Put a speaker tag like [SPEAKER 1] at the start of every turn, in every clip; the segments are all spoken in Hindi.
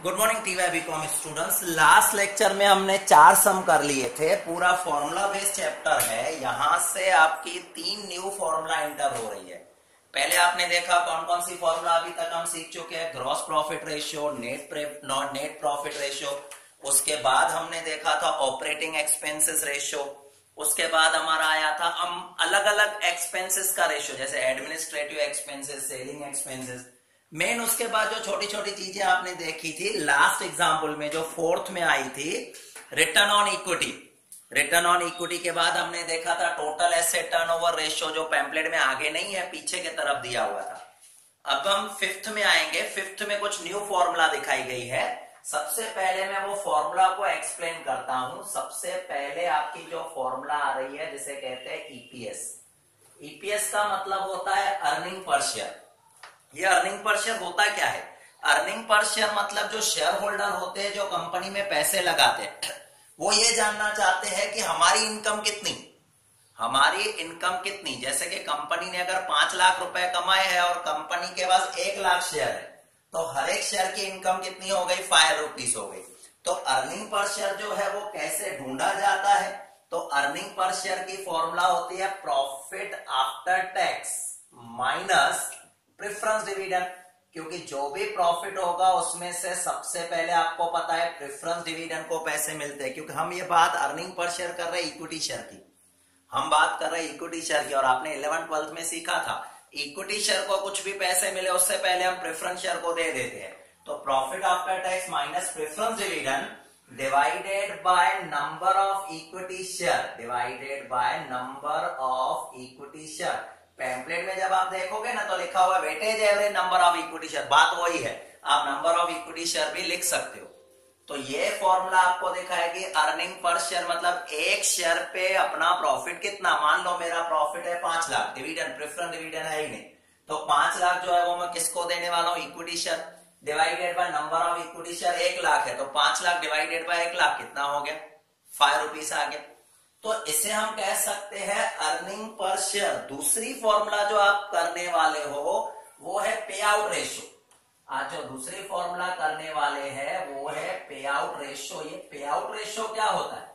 [SPEAKER 1] Good morning TY BCom students. Last lecture में हमने 4 सम कर लिए थे। पूरा फॉर्मूला बेस्ड चैप्टर है। यहां से आपकी 3 न्यू फॉर्मूला एंटर हो रही है। पहले आपने देखा कौन कौन सी फॉर्मूला अभी तक हम सीख चुके हैं। Gross profit ratio, net profit ratio. उसके बाद हमने देखा था ऑपरेटिंग एक्सपेंसेस रेशियो। उसके बाद हमारा आया था हम अलग अलग एक्सपेंसेस का रेशियो, जैसे administrative expenses, selling expenses. Main उसके बाद जो छोटी छोटी चीजें आपने देखी थी लास्ट एग्जाम्पल में, जो 4th में आई थी, return on equity. Return on equity के बाद हमने देखा था टोटल एसेट टर्नओवर रेशियो, जो पैम्पलेट में आगे नहीं है, पीछे की तरफ दिया हुआ था। अब हम 5th में आएंगे। 5th में कुछ न्यू फॉर्मूला दिखाई गई है। सबसे पहले मैं वो फॉर्मूला को एक्सप्लेन करता हूं। सबसे पहले आपकी जो फॉर्मूला आ रही है जिसे कहते हैं ईपीएस। ईपीएस का मतलब होता है अर्निंग पर शेयर। ये अर्निंग पर शेयर होता क्या है? अर्निंग पर शेयर मतलब जो शेयर होल्डर होते हैं, जो कंपनी में पैसे लगाते हैं, वो ये जानना चाहते हैं कि हमारी इनकम कितनी, हमारी इनकम कितनी। जैसे कि कंपनी ने अगर 5 लाख रुपए कमाए हैं और कंपनी के पास 1 लाख शेयर है, तो हर एक शेयर की इनकम कितनी हो गई? 5 रुपीज हो गई। तो अर्निंग पर शेयर जो है वो कैसे ढूंढा जाता है? तो अर्निंग पर शेयर की फॉर्मूला होती है profit after tax minus preference dividend. क्योंकि जो भी प्रॉफिट होगा उसमें से सबसे पहले आपको पता है प्रेफरेंस डिविडेंड को पैसे मिलते हैं। क्योंकि हम ये बात अर्निंग पर शेयर कर रहे हैं इक्विटी शेयर की, हम बात कर रहे हैं इक्विटी शेयर की। और आपने 11th-12th में सीखा था इक्विटी शेयर को कुछ भी पैसे मिले उससे पहले हम प्रेफरेंस शेयर को दे देते हैं। तो profit after tax minus preference dividend divided by number of equity share, divided by number of equity share. Pamphlet में जब आप देखोगे ना तो लिखा हुआ weightage average number of equity share, बात वही है। आप नंबर ऑफ इक्विटी शेयर भी लिख सकते हो। तो ये फॉर्मूला आपको दिखाएगी अर्निंग पर शेयर, मतलब एक शेयर पे अपना प्रॉफिट कितना। मान लो मेरा प्रॉफिट है 5 लाख, डिविडेंड प्रेफरेंस डिविडेंड है ही नहीं, तो 5 लाख जो है वो मैं किसको देने वाला हूं? Equity share. Divided by number of equity share 1 lakh है, तो 5 लाख डिवाइडेड बाय 1 लाख कितना हो गया? 5 रुपीज आ गया। तो इसे हम कह सकते हैं अर्निंग पर शेयर। दूसरी फॉर्मूला जो आप करने वाले हो वो है पे आउट रेशियो। आज जो दूसरी फॉर्मूला करने वाले हैं वो है पे आउट रेशियो। ये पे आउट रेशियो क्या होता है?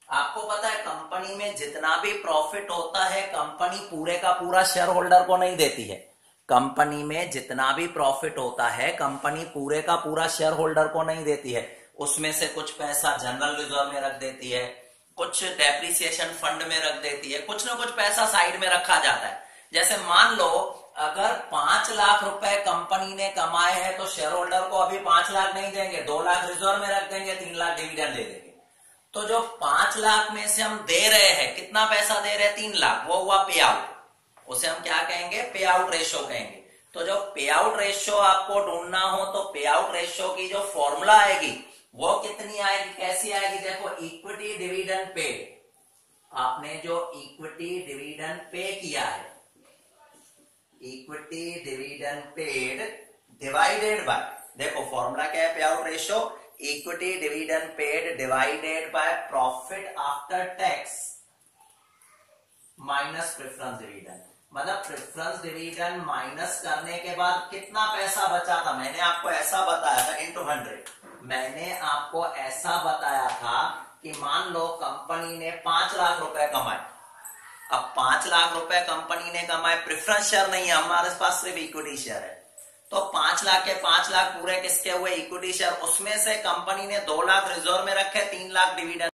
[SPEAKER 1] आपको पता है कंपनी में जितना भी प्रॉफिट होता है कंपनी पूरे का पूरा शेयर होल्डर को नहीं देती है। कंपनी में जितना भी प्रॉफिट होता है कंपनी पूरे का पूरा शेयर होल्डर को नहीं देती है। उसमें से कुछ पैसा जनरल रिजर्व में रख देती है, कुछ डेप्रिसिएशन फंड में रख देती है, कुछ ना कुछ पैसा साइड में रखा जाता है। जैसे मान लो अगर 5 लाख रुपए कंपनी ने कमाए हैं तो शेयर होल्डर को अभी 5 लाख नहीं देंगे, 2 लाख रिजर्व में रख देंगे, 3 लाख डिविडेंड दे देंगे। तो जो 5 लाख में से हम दे रहे हैं, कितना पैसा दे रहे हैं? 3 लाख, वो हुआ पे आउट। उसे हम क्या कहेंगे? पे आउट रेशियो कहेंगे। तो जो पे आउट रेशियो आपको ढूंढना हो तो पे आउट रेशियो की जो फॉर्मूला आएगी वो कितनी आएगी, कैसी आएगी? देखो, इक्विटी डिविडेंड पेड। आपने जो इक्विटी डिविडेंड पे किया है, equity dividend paid divided by, देखो फॉर्मूला क्या है पे out ratio? Equity dividend paid divided by profit after tax minus preference dividend. मतलब प्रेफरेंस डिविडेंड माइनस करने के बाद कितना पैसा बचा था? मैंने आपको ऐसा बताया था इंटू 100। मैंने आपको ऐसा बताया था कि मान लो कंपनी ने 5 लाख रुपए कमाए। अब 5 लाख रुपए कंपनी ने कमाए, प्रेफरेंस शेयर नहीं है हमारे पास, सिर्फ इक्विटी शेयर है। तो 5 लाख के 5 लाख पूरे किसके हुए? Equity share. उसमें से कंपनी ने 2 लाख रिजर्व में रखे, 3 लाख डिविडेंड